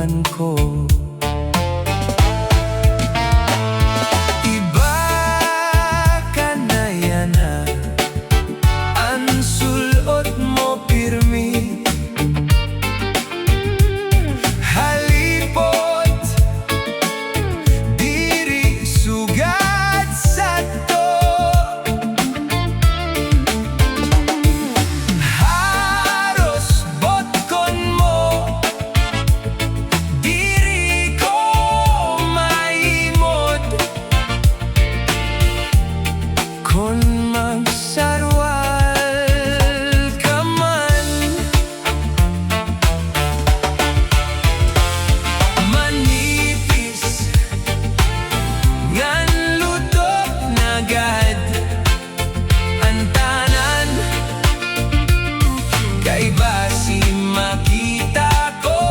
kaibigan ko. Iba ka na yan ha, ang sulot mo pirmi. Halipot, diri sugad sa to. Haros botkon mo, diri ko maimod. Kon magsarwal ka man, manipis ngan lutok nagad ang tanan. Kay basi makita ko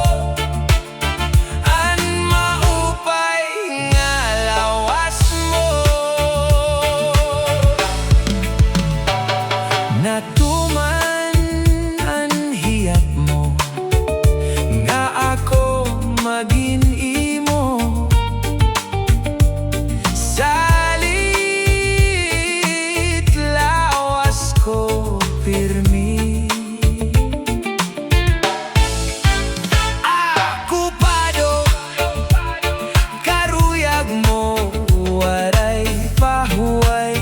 ang maupay nga lawas mo. Natuman ang hiyap mo nga ako maging imo. Salit lawas ko pirmi. Akupado karuyag mo, waray pahuway.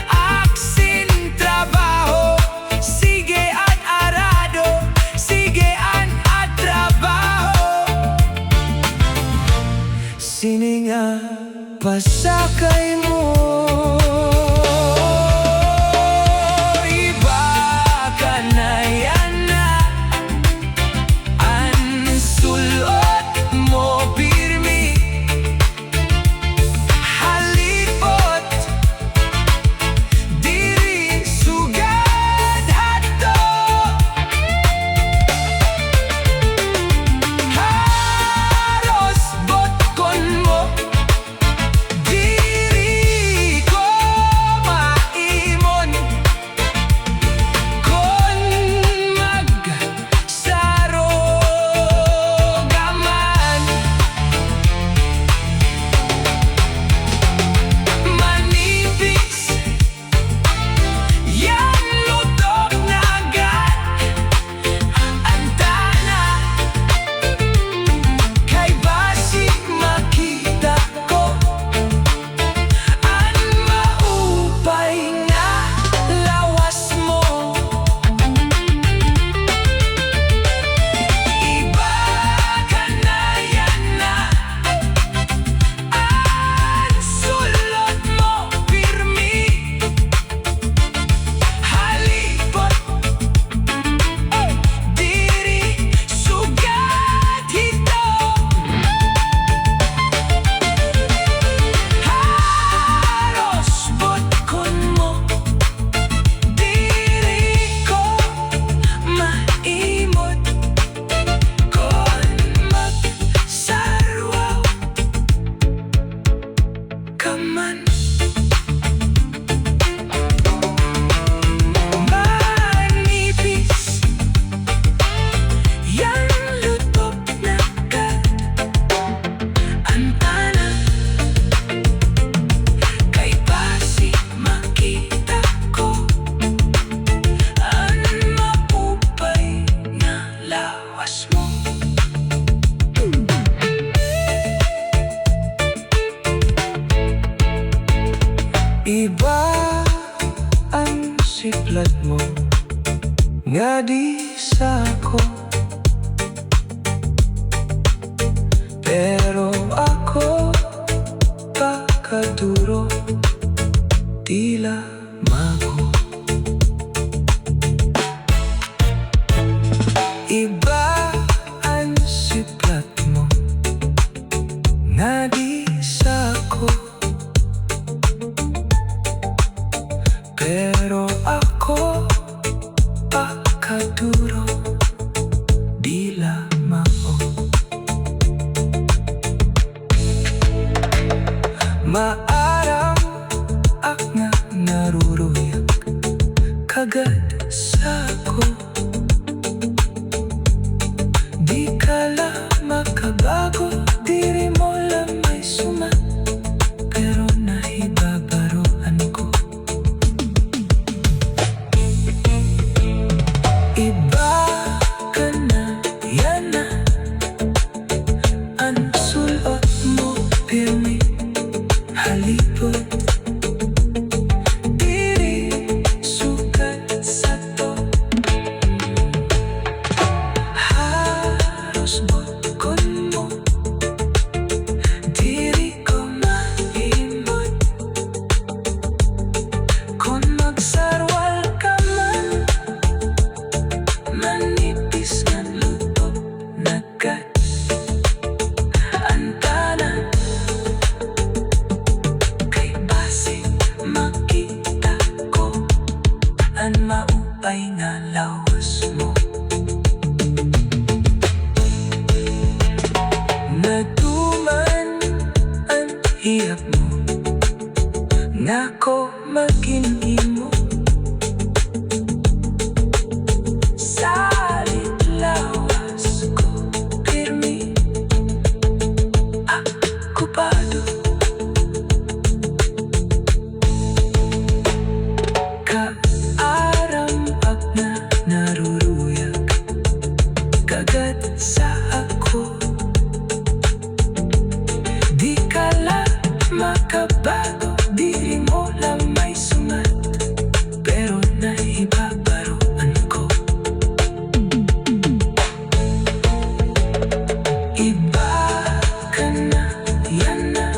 Aksin trabaho, sige at arado, sige an at trabaho. Sininga pasakay mo. Iba ka na yan na, ang sulot mo pirmi. Halipot, diri sugad hato. Haros botkon mo, diri ko maimon. Kon magsaro gaman, manipis yan lutok nagad ang tana. Kay basi makita ko ang maupay nga lawas mo. Iba ka na yan na, ang sulot mo pirmi. Halipot, diri sugad hito. Haros botkon mo, diri ko maimod. Kon magsarwaw ka man, manipis yan lutok nagad ang tanan. Kay basi makita ko ang maupay nga lawas mo. Iba ang siplat mo nga di sako, pero ako pakaduro tila mago. Iba ang siplat mo nga di sako, pero ako pakaduro dila mao. Maaram ak nga naruruyak kagad sa ko. Di ka lang makabago, diri mo lang may sumat, pero nahibabaroan ko. Iba ka na, yan na ang sulot mo, pirmi, halipot, diri sugat sa to. Halos bukod mo, diri ko maimot. Kung magsarwal ka man, manipis nga luto nagat ang tanan. Kay base makita ko ang maupay nga lawas mo. Naduman ang hiyap mo, nga ko maging-imo. Salit lawas ko, pirmi, akupado. Kaaram-ak na naruruyag, kagat sa ako. Di ka lang makabago, diri mo lang may sumat, pero nahibabaroan ko. Iba ka na, yan na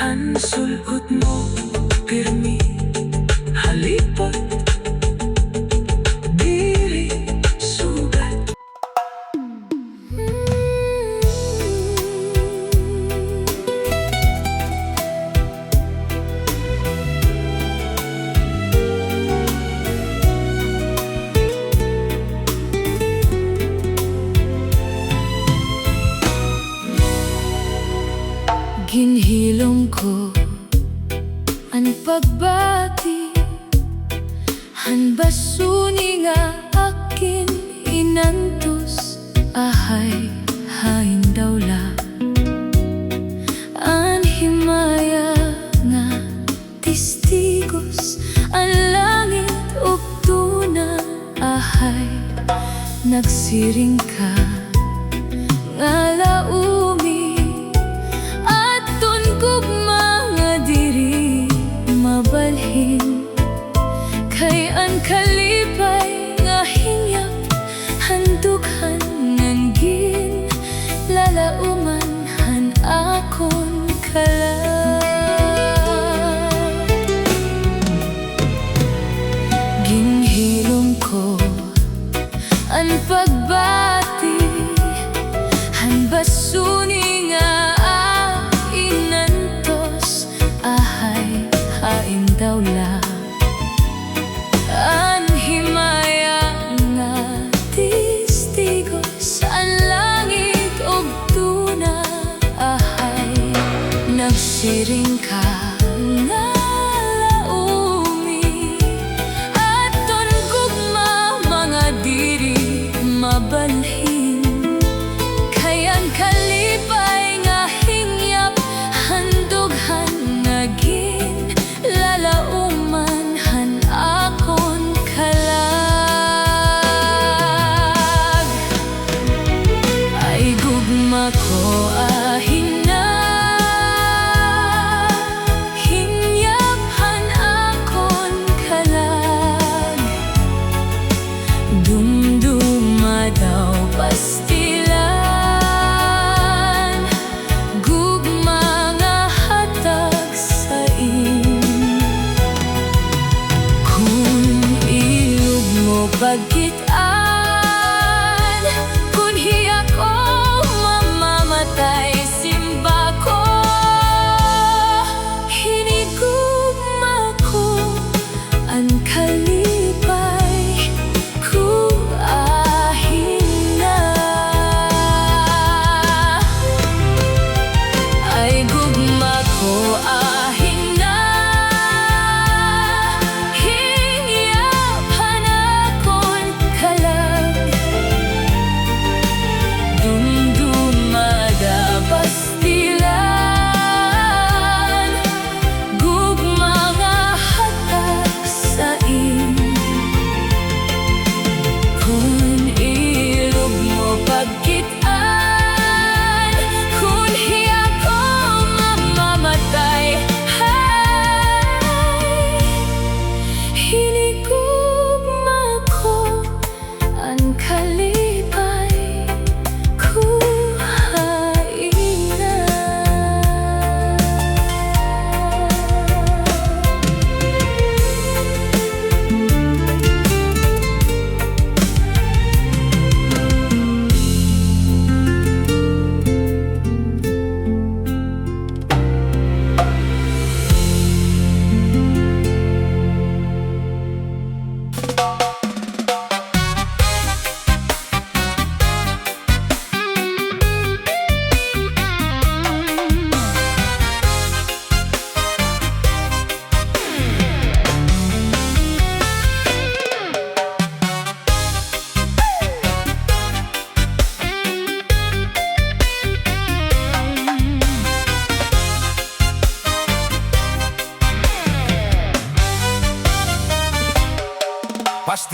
ang sulot mo, pirmi, halipot, diri sugat. Ginhilom ko ang pagbati, han basuni nga akin inantos, ahay hain dawla. An himaya nga testigos, ang langit ug tuna, ahay nagsiring ka nga laumi. Aton kog mga diri mabalhin, kay ang kalipay nga hingyap, handughan nanggin, lalauman han akon kalag. Ginhilom ko ang pagbati, han basuni nga inantos, ahay hain dawla. Ang himaya nga testigos, ang langit ug tuna, ahay nagsiring ka nga laumi. Aton gugma mga diri mabalhin, kay ang kalipay nga hingyap, handughan nagin, lalauman han akon kalag. Ay gugma ko ahina,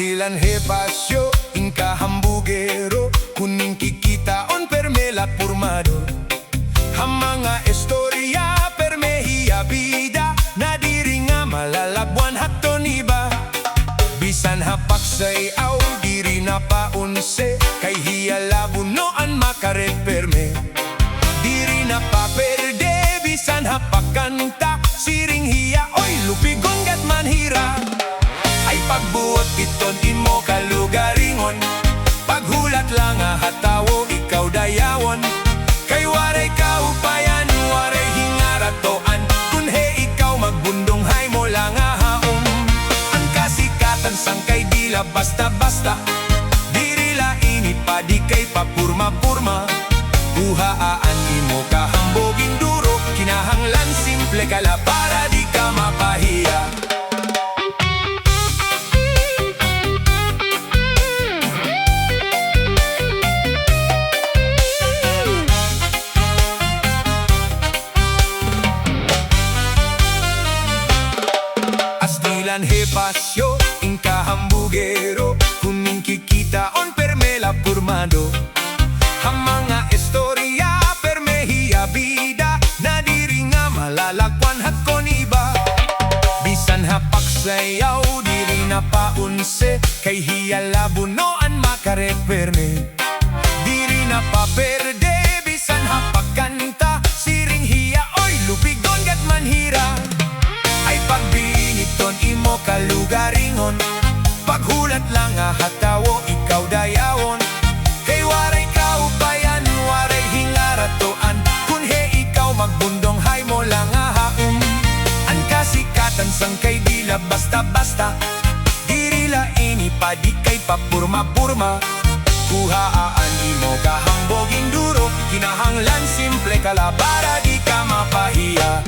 Astilan hepasyo, inka hambugero, kuning kikitaon permela purmado. Ang mga istorya permehiya bida, na diri nga malalabwan haton iba. Bisan hapak say aw, diri na paunse, kay hiya labunoan makaret perme. Diri na paperde, bisan hapak kanta, siring hiya oy lupigon gat manhira. Ay pagbuot iton imo kalugaringon, paghulat lang hatawo ikaw dayawon. Kay waray kaupayan, waray hingaratoan, kunhe ikaw magbundong hay mo lang haom. Ang kasikatan sang kay dila basta-basta, diri laing ipadi kay papurma-purma. Buhaan imo kahamboging duro, kinahanglan simple kala para di ka mapahiya. Astilan hepasyo, inka hambugero, kuning kikitaon permela purmado. Ang mga istorya permehiya bida, na diri nga malalakwan hatkon iba. Bisan hapak sayaw, diri na paunse, kay hiya labunoan makareperne. Diri na paperde, bisan hapak kanta, siring hiya oy lupigon gat manhira. Ay pagbiniton imo kalugaringon, paghulat lang hatawo ikaw dayawon. Kay waray kaupayan, waray hingaratoan, kunhe ikaw magbundong hay mo lang haum. Ang kasikatan sang kay dila basta-basta, diri laing ipadi kay papurma-purma. Kuhaan imo kahamboging duro, kinahanglan simple kala para di ka mapahiya.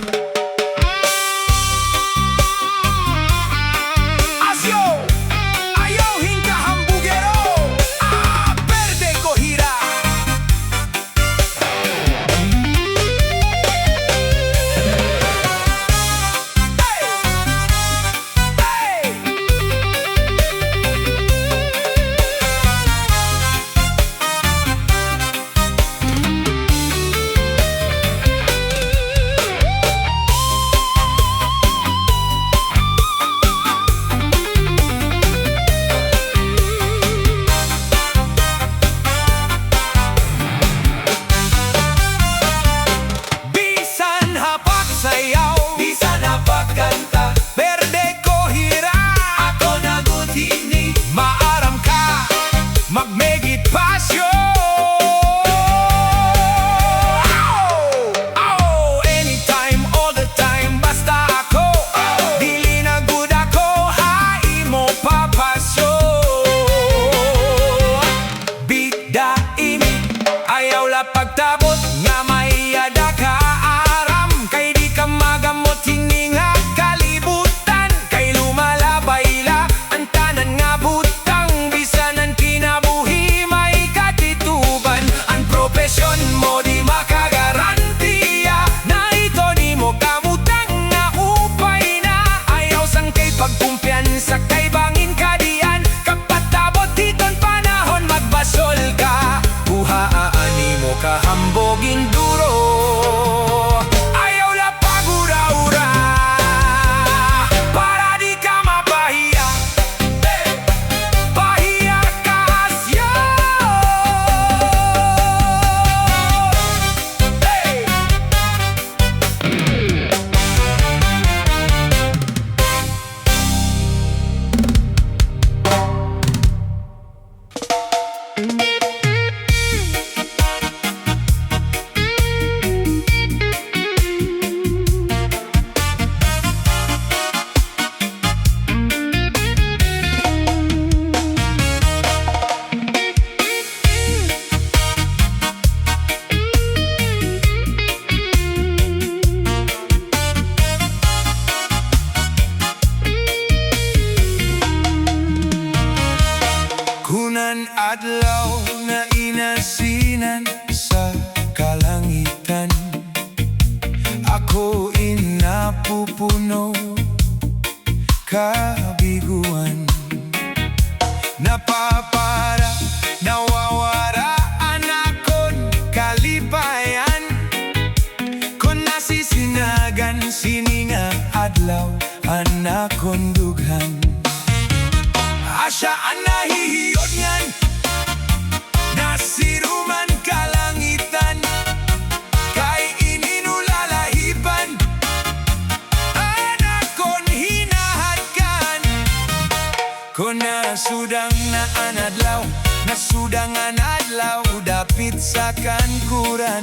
dapit sa kankuran,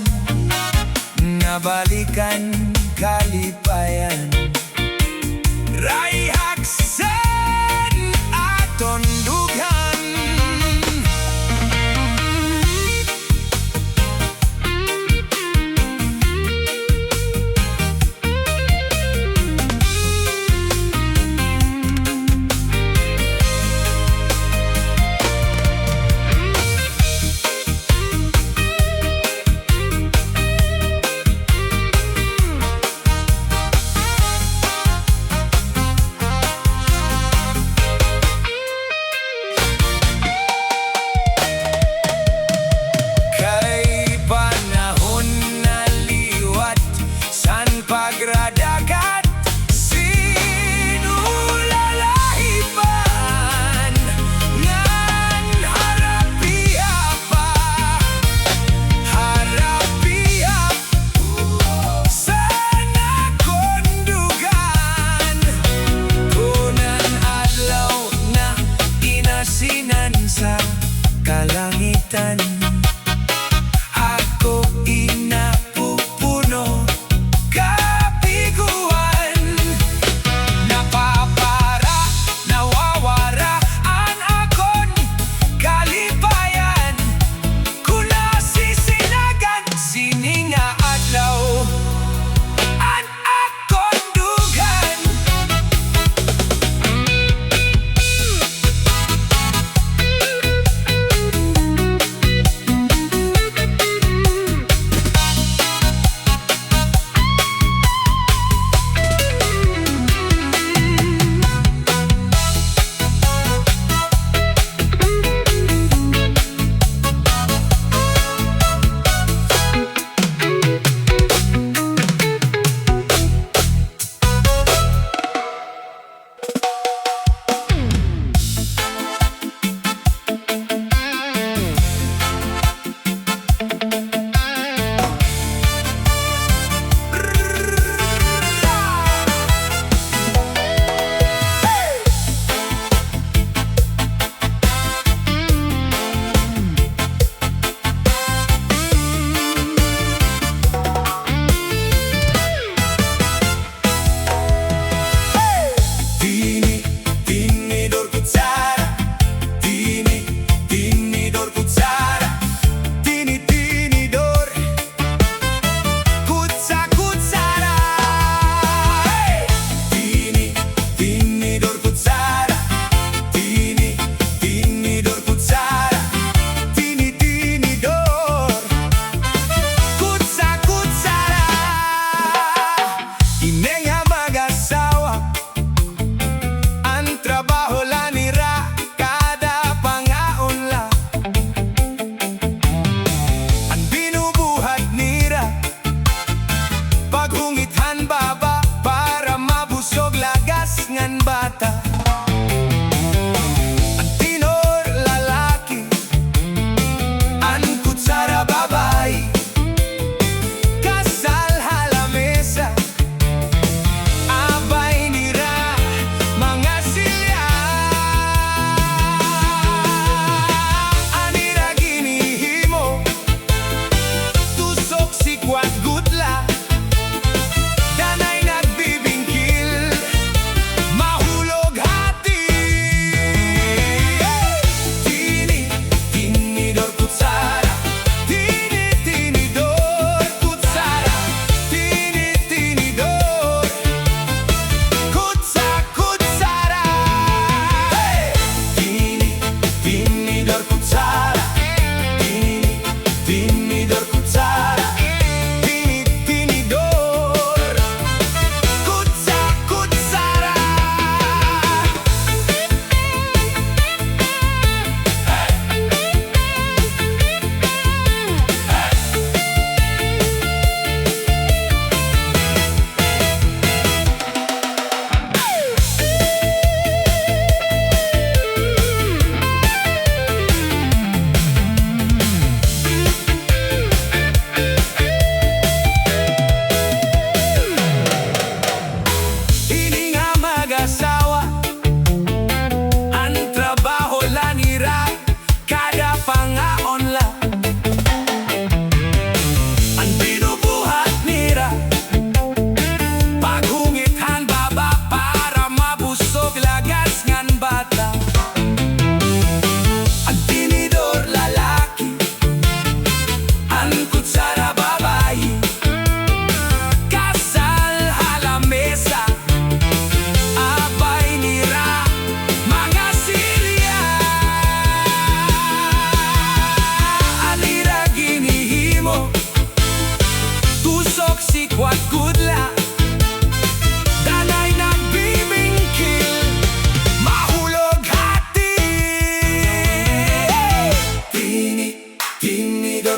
nabalikan kalipayan. Raihaksan aton dughan.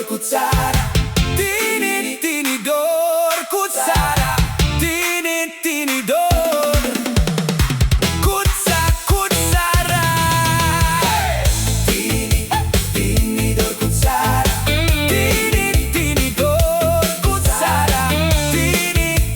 tinidor, kutsara. Tinidor, kutsara. Tinidor, kutsara. Tinidor, kutsara. Tinidor, kutsara. Tinidor, kutsara. Tinidor,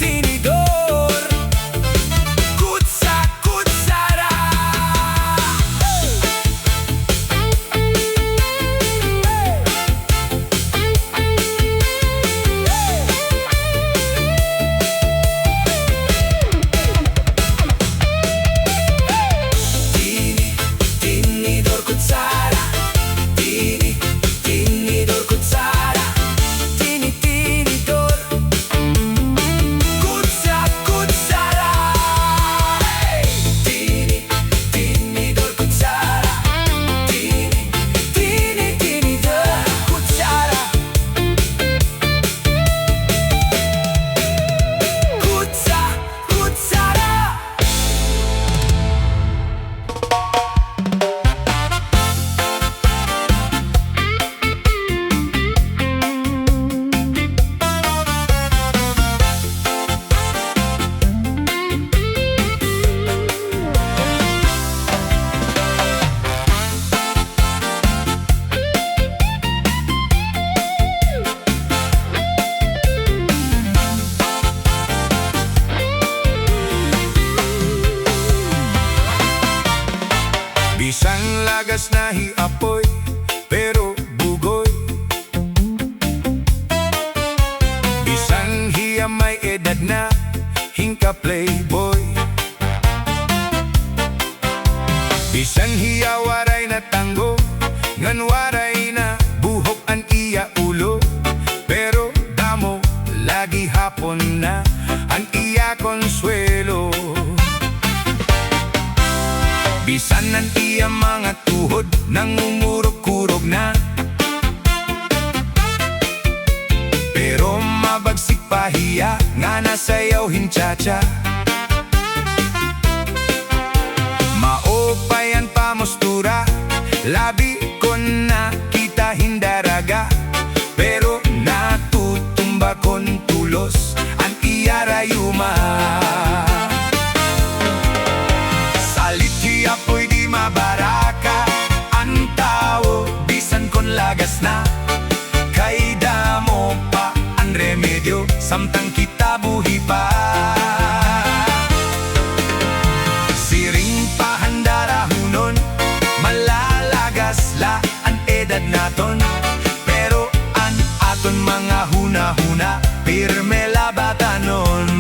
kutsara. Tinidor, kutsara. Tinidor, kutsara. Tinidor, kutsara. Tinidor, kutsara. Kutsara. Bisang lagas na hiapoy, pero bugoy. Bisang hiya may edad na, hingka playboy. Bisang hiya waray na tanggo, ngan waray na buhok an iya ulo. Pero damo, lagi hapon na, an iya konsuelo. Bisan ng iya mga tuhod nangungurog-kurog na, pero mabagsik pahiya nga nasayaw hinchacha. Maopayan pamustura, labi ko na kita hindaraga, pero natutumba kon tulos ang iya rayuma. Apoy di mabaraka ang tao, bisan kon lagas na, kay damo pa ang remedyo, samtang kita buhi pa. Siring pahandarahunon, malalagas la ang edad naton, pero ang aton mga huna-huna, pirme labatanon.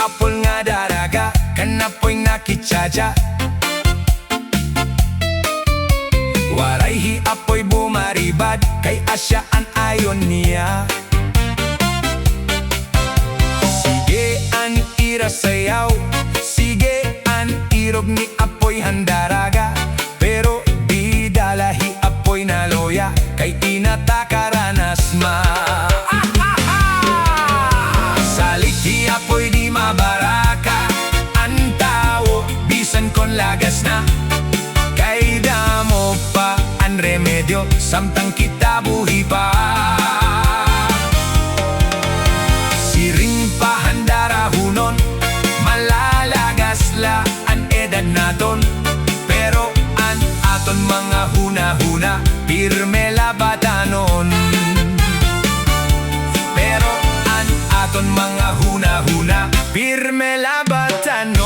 Apol nga daraga, kanapoy nakitsaja. Waray apoy bumaribad, kay asya an ayon niya. Sige an ira sayaw, sige an irog ni apoy handaraga, pero di dalahi apoy na loya, kay inatakaranas ma. Saliti apoy di mabaraka ang tao, bisan kon lagas na, kay damo pa ang remedyo, samtang kita buhi pa. Siring pahandarahunon, malalagas la ang edad naton, pero ang aton mga huna-huna, pirme labatanon. Pero ang aton mga huna-huna, pirme labatanon.